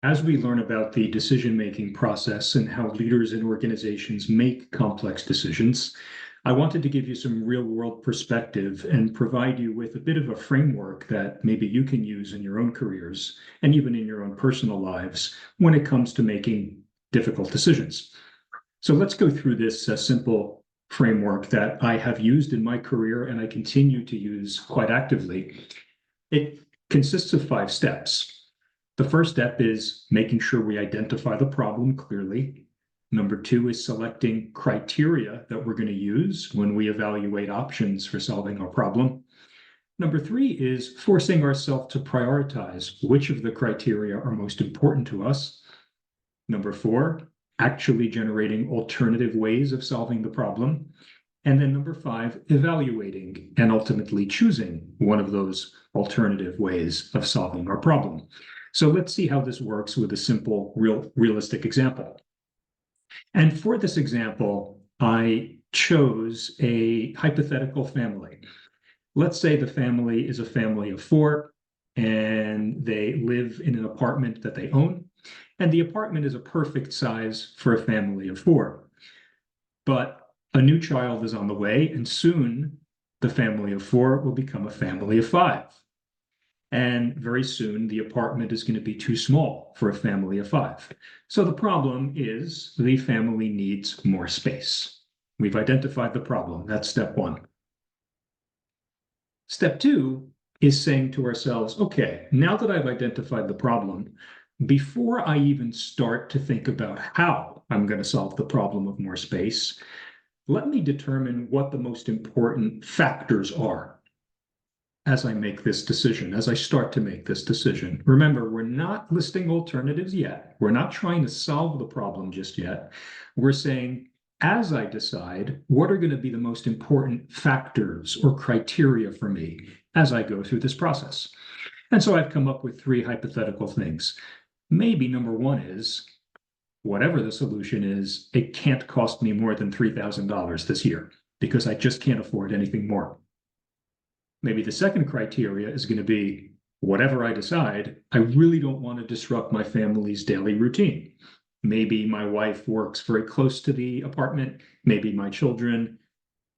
As we learn about the decision-making process and how leaders and organizations make complex decisions, I wanted to give you some real-world perspective and provide you with a bit of a framework that maybe you can use in your own careers and even in your own personal lives when it comes to making difficult decisions. So let's go through this simple framework that I have used in my career and I continue to use quite actively. It consists of 5 steps. The first step is making sure we identify the problem clearly. Number 2 is selecting criteria that we're going to use when we evaluate options for solving our problem. Number 3 is forcing ourselves to prioritize which of the criteria are most important to us. Number 4, actually generating alternative ways of solving the problem. And then number 5, evaluating and ultimately choosing one of those alternative ways of solving our problem. So let's see how this works with a simple, realistic example. And for this example, I chose a hypothetical family. Let's say the family is a family of 4, and they live in an apartment that they own. And the apartment is a perfect size for a family of 4. But a new child is on the way, and soon the family of 4 will become a family of 5. And very soon the apartment is going to be too small for a family of 5. So the problem is the family needs more space. We've identified the problem. That's step 1. Step 2 is saying to ourselves, okay, now that I've identified the problem, before I even start to think about how I'm going to solve the problem of more space, let me determine what the most important factors are as I make this decision, as I start to make this decision. Remember, we're not listing alternatives yet. We're not trying to solve the problem just yet. We're saying, as I decide, what are going to be the most important factors or criteria for me as I go through this process? And so I've come up with 3 hypothetical things. Maybe number 1 is, whatever the solution is, it can't cost me more than $3,000 this year because I just can't afford anything more. Maybe the second criteria is going to be, whatever I decide, I really don't want to disrupt my family's daily routine. Maybe my wife works very close to the apartment. Maybe my children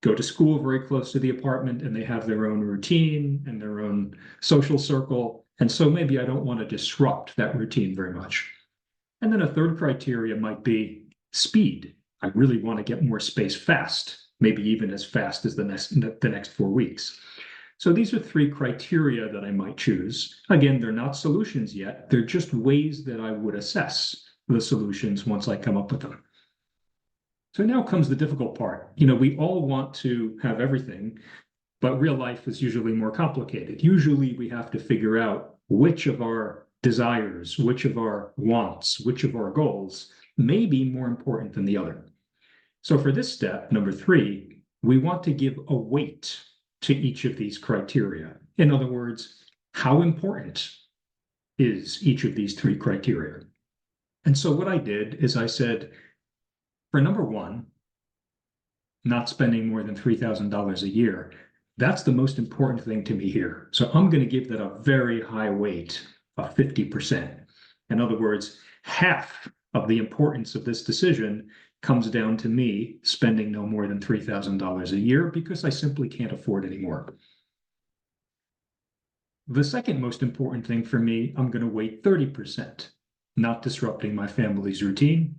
go to school very close to the apartment and they have their own routine and their own social circle. And so maybe I don't want to disrupt that routine very much. And then a third criteria might be speed. I really want to get more space fast, maybe even as fast as the next 4 weeks. So these are 3 criteria that I might choose. Again, they're not solutions yet. They're just ways that I would assess the solutions once I come up with them. So now comes the difficult part. We all want to have everything, but real life is usually more complicated. Usually we have to figure out which of our desires, which of our wants, which of our goals may be more important than the other. So for this step, number 3, we want to give a weight to each of these criteria. In other words, how important is each of these 3 criteria? And so what I did is I said, for number 1, not spending more than $3,000 a year, that's the most important thing to me here. So I'm going to give that a very high weight of 50%. In other words, half of the importance of this decision comes down to me spending no more than $3,000 a year because I simply can't afford any more. The second most important thing for me, I'm going to weight 30%, not disrupting my family's routine,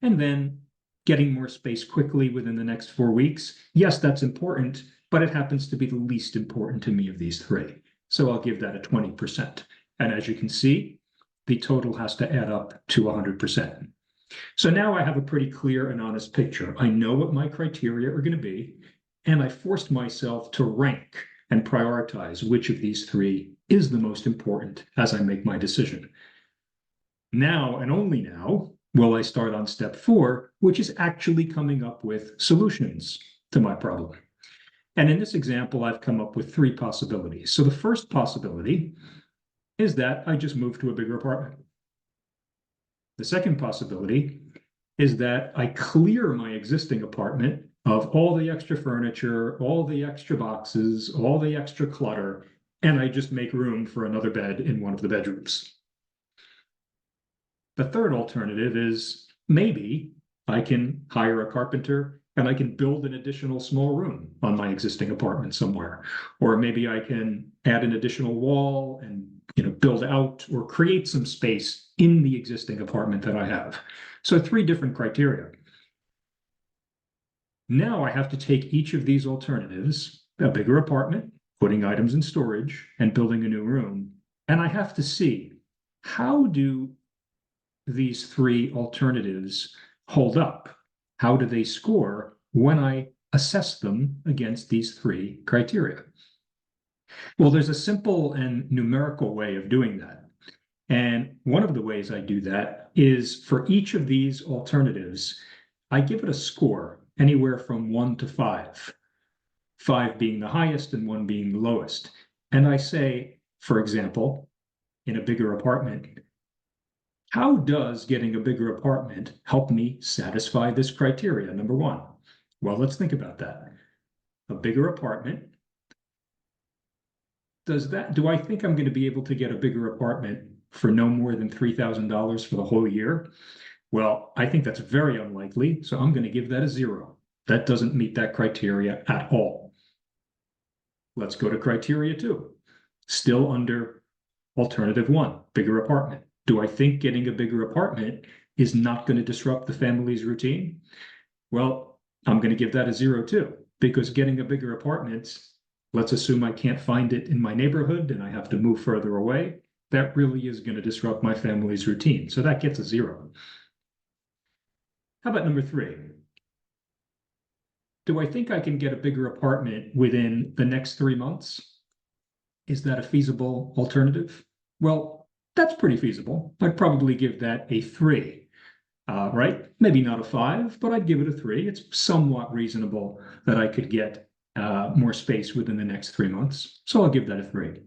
and then getting more space quickly within the next 4 weeks. Yes, that's important, but it happens to be the least important to me of these 3. So I'll give that a 20%. And as you can see, the total has to add up to 100%. So now I have a pretty clear and honest picture. I know what my criteria are going to be, and I forced myself to rank and prioritize which of these 3 is the most important as I make my decision. Now, and only now, will I start on step 4, which is actually coming up with solutions to my problem. And in this example, I've come up with 3 possibilities. So the first possibility is that I just move to a bigger apartment. The second possibility is that I clear my existing apartment of all the extra furniture, all the extra boxes, all the extra clutter, and I just make room for another bed in one of the bedrooms. The third alternative is maybe I can hire a carpenter and I can build an additional small room on my existing apartment somewhere. Or maybe I can add an additional wall and build out or create some space in the existing apartment that I have. So three different criteria. Now I have to take each of these alternatives, a bigger apartment, putting items in storage, and building a new room, and I have to see how do these three alternatives hold up? How do they score when I assess them against these three criteria? Well, there's a simple and numerical way of doing that. And one of the ways I do that is for each of these alternatives, I give it a score anywhere from 1 to 5, 5 being the highest and 1 being the lowest. And I say, for example, in a bigger apartment, how does getting a bigger apartment help me satisfy this criteria? Number one. Well, let's think about that. A bigger apartment. Do I think I'm going to be able to get a bigger apartment for no more than $3,000 for the whole year? Well, I think that's very unlikely, so I'm going to give that a 0. That doesn't meet that criteria at all. Let's go to criteria 2. Still under alternative 1, bigger apartment. Do I think getting a bigger apartment is not going to disrupt the family's routine? Well, I'm going to give that a 0 too, because getting a bigger apartment, let's assume I can't find it in my neighborhood and I have to move further away. That really is going to disrupt my family's routine. So that gets a 0. How about number 3? Do I think I can get a bigger apartment within the next 3 months? Is that a feasible alternative? Well, that's pretty feasible. I'd probably give that a 3, right? Maybe not a 5, but I'd give it a 3. It's somewhat reasonable that I could get more space within the next 3 months. So I'll give that a 3.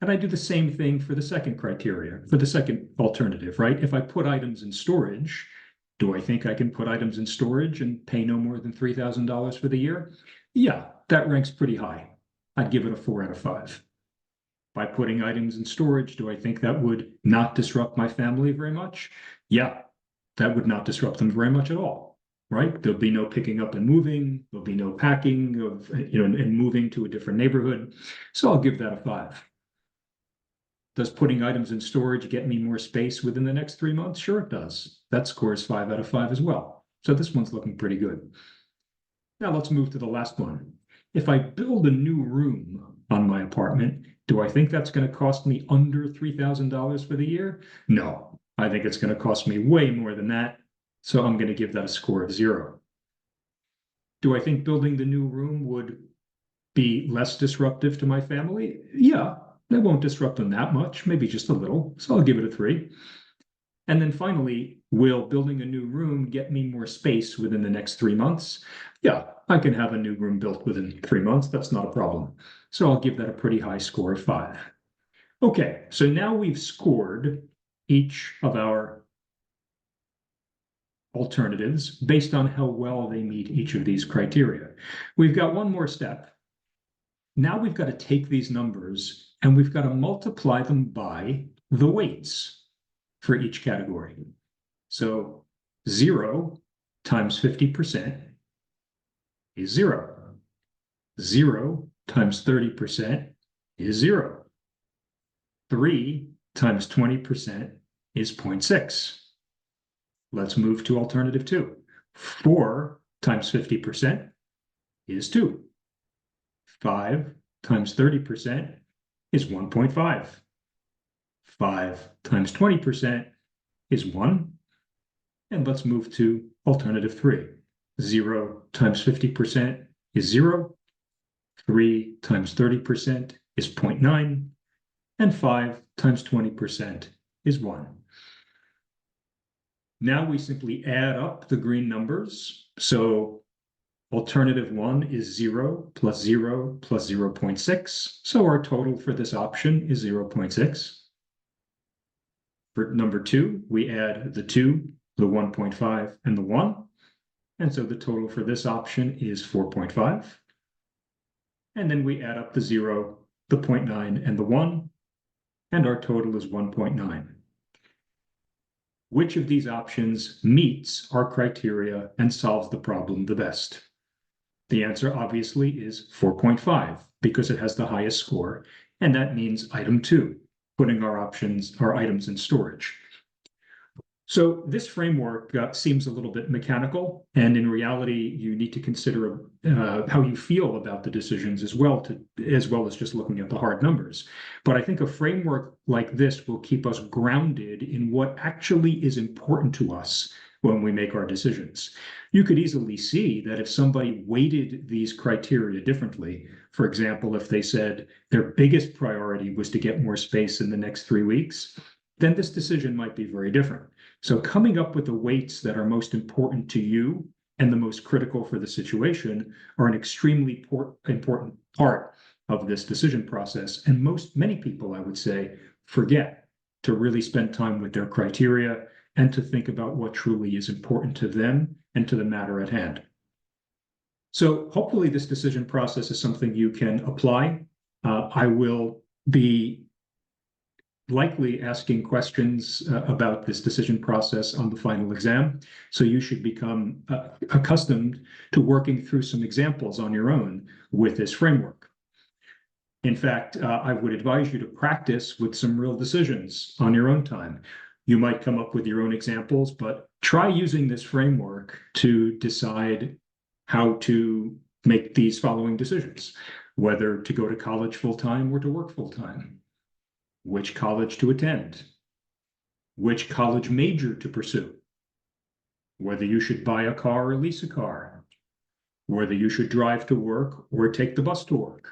And I do the same thing for the second criteria, for the second alternative, right? If I put items in storage, do I think I can put items in storage and pay no more than $3,000 for the year? Yeah, that ranks pretty high. I'd give it a 4 out of 5. By putting items in storage, do I think that would not disrupt my family very much? Yeah, that would not disrupt them very much at all, right? There'll be no picking up and moving. There'll be no packing of, and moving to a different neighborhood. So I'll give that a 5. Does putting items in storage get me more space within the next 3 months? Sure, it does. That scores 5 out of 5 as well. So this one's looking pretty good. Now let's move to the last one. If I build a new room on my apartment, do I think that's going to cost me under $3,000 for the year? No, I think it's going to cost me way more than that. So I'm going to give that a score of 0. Do I think building the new room would be less disruptive to my family? Yeah. That won't disrupt them that much, maybe just a little. So I'll give it a 3. And then finally, will building a new room get me more space within the next 3 months? Yeah, I can have a new room built within 3 months. That's not a problem. So I'll give that a pretty high score of 5. Okay, so now we've scored each of our alternatives based on how well they meet each of these criteria. We've got one more step. Now we've got to take these numbers and we've got to multiply them by the weights for each category. So 0 times 50% is 0. 0 times 30% is 0. 3 times 20% is 0.6. Let's move to alternative 2. 4 times 50% is 2. 5 times 30% is 1.5. 5 times 20% is 1. And let's move to alternative 3. 0 times 50% is 0. 3 times 30% is 0.9. And 5 times 20% is 1. Now we simply add up the green numbers. So alternative 1 is 0 plus 0 plus 0.6. So our total for this option is 0.6. For number 2, we add the 2, the 1.5, and the 1. And so the total for this option is 4.5. And then we add up the 0, the 0.9, and the 1. And our total is 1.9. which of these options meets our criteria and solves the problem the best? The answer obviously is 4.5 because it has the highest score, and that means item 2, putting our items in storage. So this framework seems a little bit mechanical, and in reality, you need to consider how you feel about the decisions as well as just looking at the hard numbers. But I think a framework like this will keep us grounded in what actually is important to us when we make our decisions. You could easily see that if somebody weighted these criteria differently, for example, if they said their biggest priority was to get more space in the next 3 weeks, then this decision might be very different. So coming up with the weights that are most important to you and the most critical for the situation are an extremely important part of this decision process. And many people, I would say, forget to really spend time with their criteria and to think about what truly is important to them and to the matter at hand. So hopefully this decision process is something you can apply. I will be likely asking questions about this decision process on the final exam. So you should become accustomed to working through some examples on your own with this framework. In fact, I would advise you to practice with some real decisions on your own time. You might come up with your own examples, but try using this framework to decide how to make these following decisions, whether to go to college full-time or to work full-time, which college to attend, which college major to pursue, whether you should buy a car or lease a car, whether you should drive to work or take the bus to work.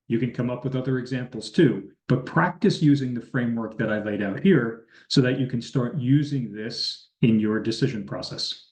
You can come up with other examples too, but practice using the framework that I laid out here so that you can start using this in your decision process.